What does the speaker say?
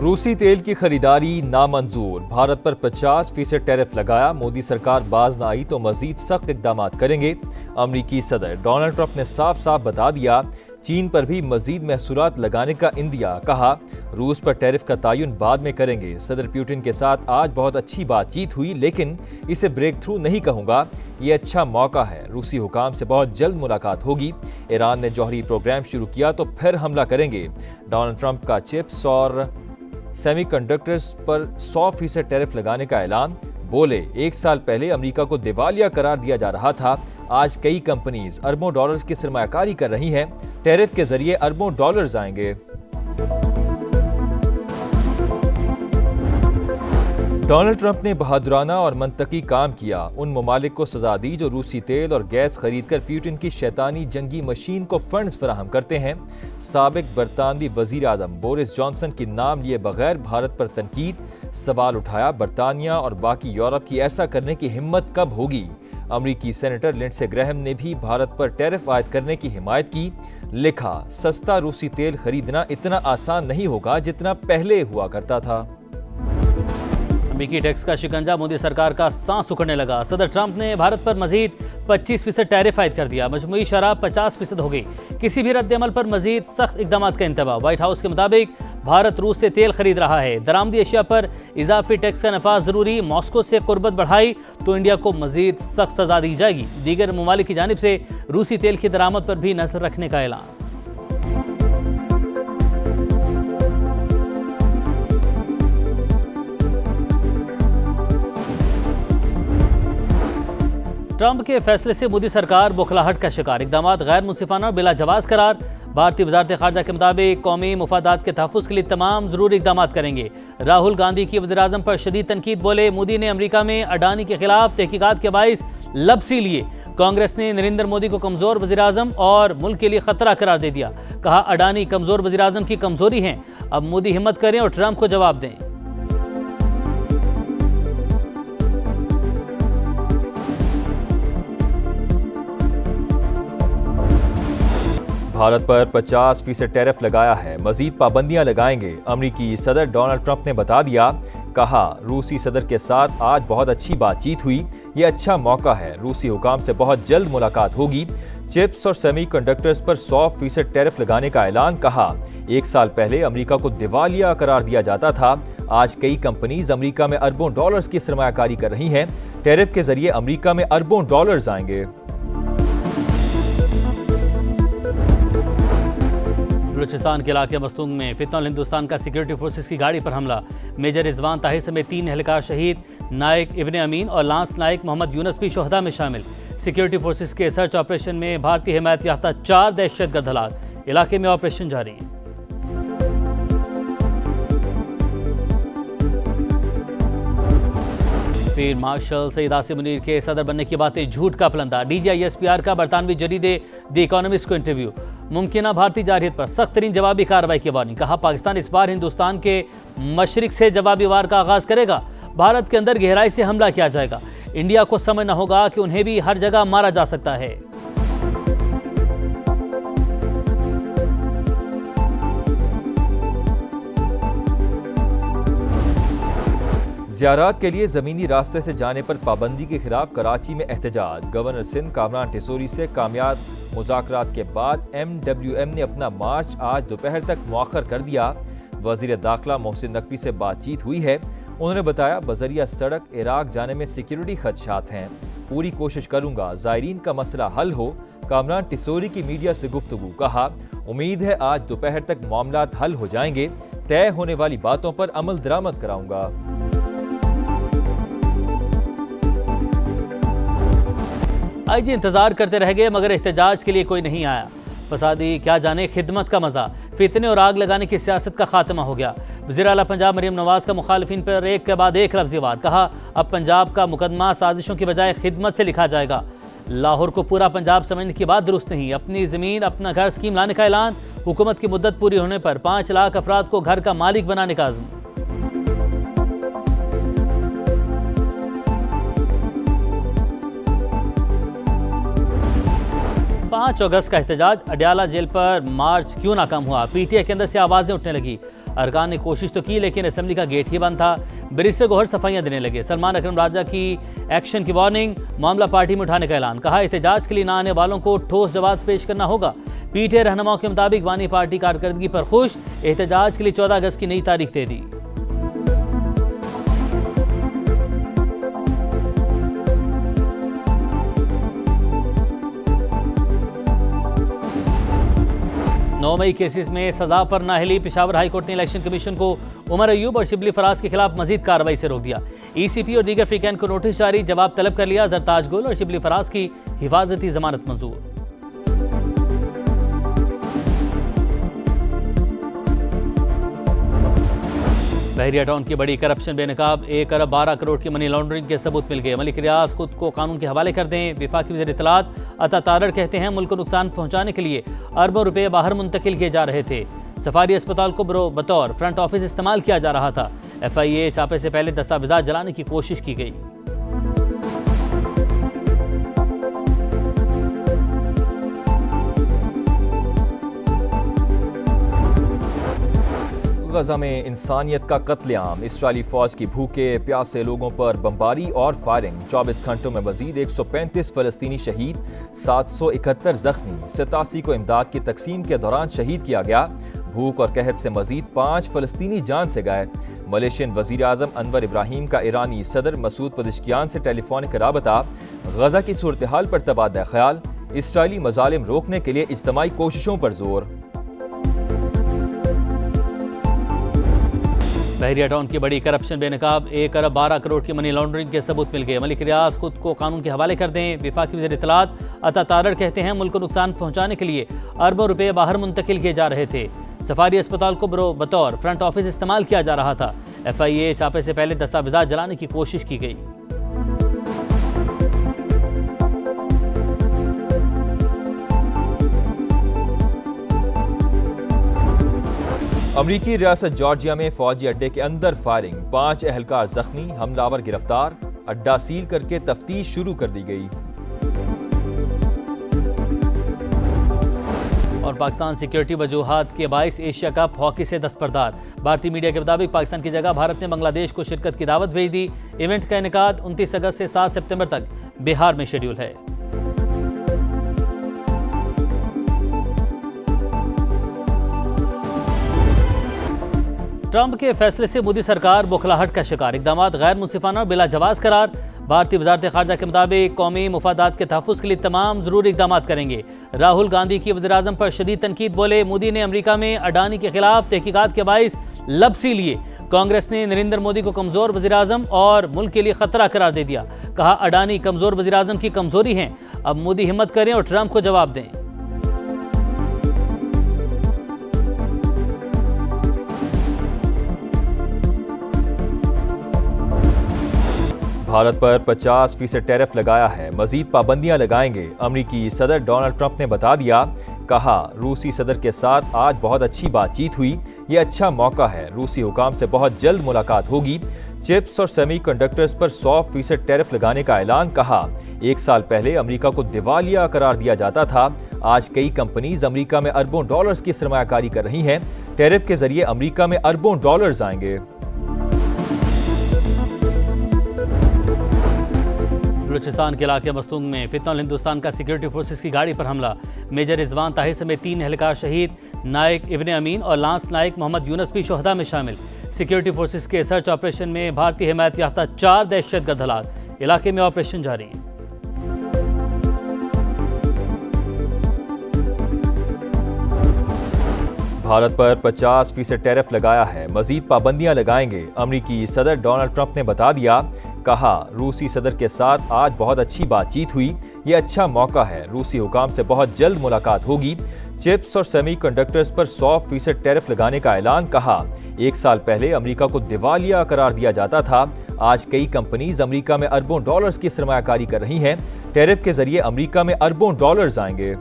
रूसी तेल की खरीदारी नामंजूर, भारत पर 50% टैरिफ लगाया। मोदी सरकार बाज न आई तो मजीद सख्त इकदाम करेंगे। अमरीकी सदर डोनाल्ड ट्रंप ने साफ साफ बता दिया, चीन पर भी मजीद महसूलात लगाने का इंदिया। कहा, रूस पर टैरिफ का तयन बाद में करेंगे। सदर पुतिन के साथ आज बहुत अच्छी बातचीत हुई, लेकिन इसे ब्रेक थ्रू नहीं कहूंगा, ये अच्छा मौका है। रूसी हुकाम से बहुत जल्द मुलाकात होगी। ईरान ने जौहरी प्रोग्राम शुरू किया तो फिर हमला करेंगे। डोनाल्ड ट्रंप का चिप्स और सेमीकंडक्टर्स पर 100% टैरिफ लगाने का ऐलान। बोले, एक साल पहले अमेरिका को दिवालिया करार दिया जा रहा था, आज कई कंपनीज अरबों डॉलर्स की सरमायाकारी कर रही हैं। टैरिफ के जरिए अरबों डॉलर्स आएंगे। डोनाल्ड ट्रंप ने बहादुराना और मंतकी काम किया। उन ममालिक को सजा दी जो रूसी तेल और गैस खरीद कर पुतिन की शैतानी जंगी मशीन को फंड्स फराहम करते हैं। साबिक बरतानवी वजीर आजम बोरिस जॉनसन के नाम लिए बगैर भारत पर तनकीद। सवाल उठाया, बरतानिया और बाकी यूरोप की ऐसा करने की हिम्मत कब होगी। अमरीकी सेनेटर लिंडसे ग्रैहम ने भी भारत पर टैरिफ आयद करने की हिमायत की। लिखा, सस्ता रूसी तेल खरीदना इतना आसान नहीं होगा जितना पहले हुआ करता था। अमेरिकी टैक्स का शिकंजा मोदी सरकार का सांस उखड़ने लगा। सदर ट्रंप ने भारत पर मजीद 25% टैरिफ आयद कर दिया। मजमूई शराब 50% हो गई। किसी भी रद्द-ए-अमल पर मजीद सख्त इकदाम का इंतबाह। व्हाइट हाउस के मुताबिक भारत रूस से तेल खरीद रहा है। दरामदी अशिया पर इजाफी टैक्स का नफाज जरूरी। मॉस्को से कुर्बत बढ़ाई तो इंडिया को मजीद सख्त सजा दी जाएगी। दीगर ममालिक की जानिब से रूसी तेल की दरामद पर भी नजर रखने का ऐलान। ट्रंप के फैसले से मोदी सरकार बौखलाहट का शिकार। इकदाम गैर मुंसिफाना और बिला जवाज करार। भारतीय वजारत खारजा के मुताबिक कौमी मुफादात के तहफ़्फ़ुज़ के लिए तमाम ज़रूरी इकदाम करेंगे। राहुल गांधी की वज़ीर आज़म पर शदीद तनकीद। बोले, मोदी ने अमरीका में अडानी के खिलाफ तहकीकात के बाइस लबसी लिए। कांग्रेस ने नरेंद्र मोदी को कमज़ोर वज़ीर आज़म और मुल्क के लिए ख़तरा करार दे दिया। कहा, अडानी कमज़ोर वज़ीर आज़म की कमज़ोरी हैं। अब मोदी हिम्मत करें और ट्रंप को जवाब दें। भारत पर 50% टैरिफ लगाया है, मजीद पाबंदियां लगाएंगे। अमरीकी सदर डोनाल्ड ट्रंप ने बता दिया। कहा, रूसी सदर के साथ आज बहुत अच्छी बातचीत हुई, ये अच्छा मौका है। रूसी हुकाम से बहुत जल्द मुलाकात होगी। चिप्स और सेमीकंडक्टर्स पर 100% टैरिफ लगाने का ऐलान। कहा, एक साल पहले अमेरिका को दिवालिया करार दिया जाता था, आज कई कंपनीज अमेरिका में अरबों डॉलर्स की सरमायाकारी कर रही हैं। टैरिफ के जरिए अमेरिका में अरबों डॉलर्स आएंगे। बलूचिस्तान के इलाके मस्तूंग में फितनुल हिंदुस्तान का सिक्योरिटी फोर्सेस की गाड़ी पर हमला। मेजर रिजवान ताहिर समेत 3 एहलकार शहीद। नायक इब्ने अमीन और लांस नायक मोहम्मद यूनस भी शोहदा में शामिल। सिक्योरिटी फोर्सेस के सर्च ऑपरेशन में भारतीय हिमायत याफ्ता 4 दहशतगर्द हलाक। इलाके में ऑपरेशन जारी है। फील्ड मार्शल सईद आसिम मुनीर के सदर बनने की बातें झूठ का पलंदा। DGISPR का बरतानवी जरीदे द इकोनॉमिस्ट को इंटरव्यू। मुमकिन भारतीय जारहियत पर सख्त तरीन जवाबी कार्रवाई की वार्निंग। कहा, पाकिस्तान इस बार हिंदुस्तान के मशरिक से जवाबी वार का आगाज करेगा। भारत के अंदर गहराई से हमला किया जाएगा। इंडिया को समझना होगा कि उन्हें भी हर जगह मारा जा सकता है। ज़ियारात के लिए ज़मीनी रास्ते से जाने पर पाबंदी के खिलाफ कराची में एहतजाज। गवर्नर सिंध कामरान टिसोरी से कामयाब मुज़ाकरात के बाद MWM ने अपना मार्च आज दोपहर तक मुअख्खर कर दिया। वज़ीर दाखिला मोहसिन नकवी से बातचीत हुई है। उन्होंने बताया, बज़रिया सड़क इराक जाने में सिक्योरिटी खदशात हैं। पूरी कोशिश करूँगा ज़ायरीन का मसला हल हो। कामरान टिसोरी की मीडिया से गुफ्तगू। कहा, उम्मीद है आज दोपहर तक मामलात हल हो जाएंगे। तय होने वाली बातों पर अमल दरामद कराऊंगा। IG इंतजार करते रह गए मगर एहतजाज के लिए कोई नहीं आया। फसादी क्या जाने खिदमत का मजा। फितने और आग लगाने की सियासत का खात्मा हो गया। वज़ीर आला पंजाब मरीम नवाज का मुखालिफिन पर एक के बाद एक लफ्ज़ी वार। कहा, अब पंजाब का मुकदमा साजिशों की बजाय खिदमत से लिखा जाएगा। लाहौर को पूरा पंजाब समझने की बात दुरुस्त नहीं। अपनी ज़मीन अपना घर स्कीम लाने का ऐलान। हुकूमत की मुद्दत पूरी होने पर 5 लाख अफराद को घर का मालिक बनाने का अज़्म। 5 अगस्त का एहतजाज। अडयाला जेल पर मार्च क्यों नाकाम हुआ? PTI के अंदर से आवाजें उठने लगी। अरकान ने कोशिश तो की लेकिन असेंबली का गेट ही बंद था। बैरिस्टर गौहर सफाइयां देने लगे। सलमान अकरम राजा की एक्शन की वार्निंग, मामला पार्टी में उठाने का ऐलान। कहा एहतजाज के लिए ना आने वालों को ठोस जवाब पेश करना होगा। पीटीआई रहनुमाओं के मुताबिक बानी पार्टी कारकर्दगी पर खुश, एहतजाज के लिए 14 अगस्त की नई तारीख दे दी। मई केसेस में सजा पर नाअहली। पेशावर हाई कोर्ट ने इलेक्शन कमीशन को उमर अयूब और शिबली फराज के खिलाफ मजीद कार्रवाई से रोक दिया। ईसीपी और दीगर फ्रीकैन को नोटिस जारी, जवाब तलब कर लिया। जरताज गुल और शिबली फराज की हिफाजती जमानत मंजूर। बहरिया टाउन की बड़ी करप्शन बेनकाब, 1 अरब 12 करोड़ की मनी लॉन्ड्रिंग के सबूत मिल गए। मलिक रियाज खुद को कानून के हवाले कर दें। वफाकी वज़ीर इत्तलात अता तारड़ कहते हैं मुल्क को नुकसान पहुंचाने के लिए अरबों रुपए बाहर मुंतकिल किए जा रहे थे। सफारी अस्पताल को बतौर फ्रंट ऑफिस इस्तेमाल किया जा रहा था। FIA छापे से पहले दस्तावेजात जलाने की कोशिश की गई। गजा में इंसानियत का कत्लेआम, इसराइली फौज की भूखे प्यासे लोगों पर बमबारी और फायरिंग। 24 घंटों में मजीद 135 फलस्तीनी शहीद, 771 जख्मी। 87 को इमदाद की तकसीम के दौरान शहीद किया गया। भूख और कहत से मजीद 5 फलस्तीनी जान से गए। मलेशियन वजीर आजम अनवर इब्राहिम का ईरानी सदर मसूद पदिश्कियान से टेलीफोनिक राबता। गजा की सूरत हाल पर तबादला ख्याल। इसराइली मजालिम रोकने के लिए इज्तमाई कोशिशों पर जोर। बहरिया टाउन की बड़ी करप्शन बेनकाब, 1 अरब 12 करोड़ की मनी लॉन्ड्रिंग के सबूत मिल गए। मलिक रियाज खुद को कानून के हवाले कर दें। वफाकी वज़ीर इत्तलात अता तारड़ कहते हैं मुल्क को नुकसान पहुंचाने के लिए अरबों रुपए बाहर मुंतकिल किए जा रहे थे। सफारी अस्पताल को बतौर फ्रंट ऑफिस इस्तेमाल किया जा रहा था। FIA छापे से पहले दस्तावेजात जलाने की कोशिश की गई। अमरीकी रियासत जॉर्जिया में फौजी अड्डे के अंदर फायरिंग, 5 एहलकार जख्मी, हमलावर गिरफ्तार। अड्डा सील करके तफ्तीश शुरू कर दी गई। और पाकिस्तान सिक्योरिटी वजूहात के बाइस एशिया कप हॉकी से दस्तबरदार। भारतीय मीडिया के मुताबिक पाकिस्तान की जगह भारत ने बांग्लादेश को शिरकत की दावत भेज दी। इवेंट का इनेकाद 29 अगस्त से 7 सितंबर तक बिहार में शेड्यूल है। ट्रंप के फैसले से मोदी सरकार बौखलाहट का शिकार, इकदाम गैर मुंसिफाना और बिला जवाज करार। भारतीय वजारत खारजा के मुताबिक कौमी मुफादात के तहफ़्फ़ुज़ के लिए तमाम ज़रूरी इकदाम करेंगे। राहुल गांधी की वज़ीर आज़म पर शदीद तनकीद, बोले मोदी ने अमरीका में अडानी के खिलाफ तहकीकात के बाइस लबसी लिए। कांग्रेस ने नरेंद्र मोदी को कमज़ोर वज़ीर आज़म और मुल्क के लिए ख़तरा करार दे दिया। कहा अडानी कमज़ोर वज़ीर आज़म की कमज़ोरी हैं, अब मोदी हिम्मत करें और ट्रंप को जवाब दें। भारत पर 50% टैरिफ लगाया है, मजीद पाबंदियां लगाएंगे। अमरीकी सदर डोनाल्ड ट्रंप ने बता दिया। कहा रूसी सदर के साथ आज बहुत अच्छी बातचीत हुई, ये अच्छा मौका है। रूसी हुकाम से बहुत जल्द मुलाकात होगी। चिप्स और सेमीकंडक्टर्स पर 100% टैरिफ लगाने का ऐलान। कहा 1 साल पहले अमेरिका को दिवालिया करार दिया जाता था, आज कई कंपनीज अमेरिका में अरबों डॉलर्स की सरमायाकारी कर रही हैं। टैरिफ के जरिए अमेरिका में अरबों डॉलर्स आएंगे। बलूचिस्तान के इलाके मस्तूंग में फितनल हिंदुस्तान का सिक्योरिटी फोर्सेस की गाड़ी पर हमला, मेजर रिजवान ताहिर समेत 3 एहलकार शहीद। नायक इब्ने अमीन और लांस नायक मोहम्मद यूनस भी शोहदा में शामिल। सिक्योरिटी फोर्सेस के सर्च ऑपरेशन में भारतीय हिमायत याफ्ता 4 दहशतगर्द हलाक, इलाके में ऑपरेशन जारी। भारत पर 50% टैरिफ लगाया है, मजीद पाबंदियां लगाएंगे। अमरीकी सदर डोनाल्ड ट्रंप ने बता दिया। कहा रूसी सदर के साथ आज बहुत अच्छी बातचीत हुई, ये अच्छा मौका है। रूसी हुकाम से बहुत जल्द मुलाकात होगी। चिप्स और सेमीकंडक्टर्स पर 100% टैरिफ लगाने का ऐलान। कहा 1 साल पहले अमेरिका को दिवालिया करार दिया जाता था, आज कई कंपनीज अमेरिका में अरबों डॉलर्स की सरमायाकारी कर रही हैं। टैरिफ के जरिए अमेरिका में अरबों डॉलर्स आएंगे।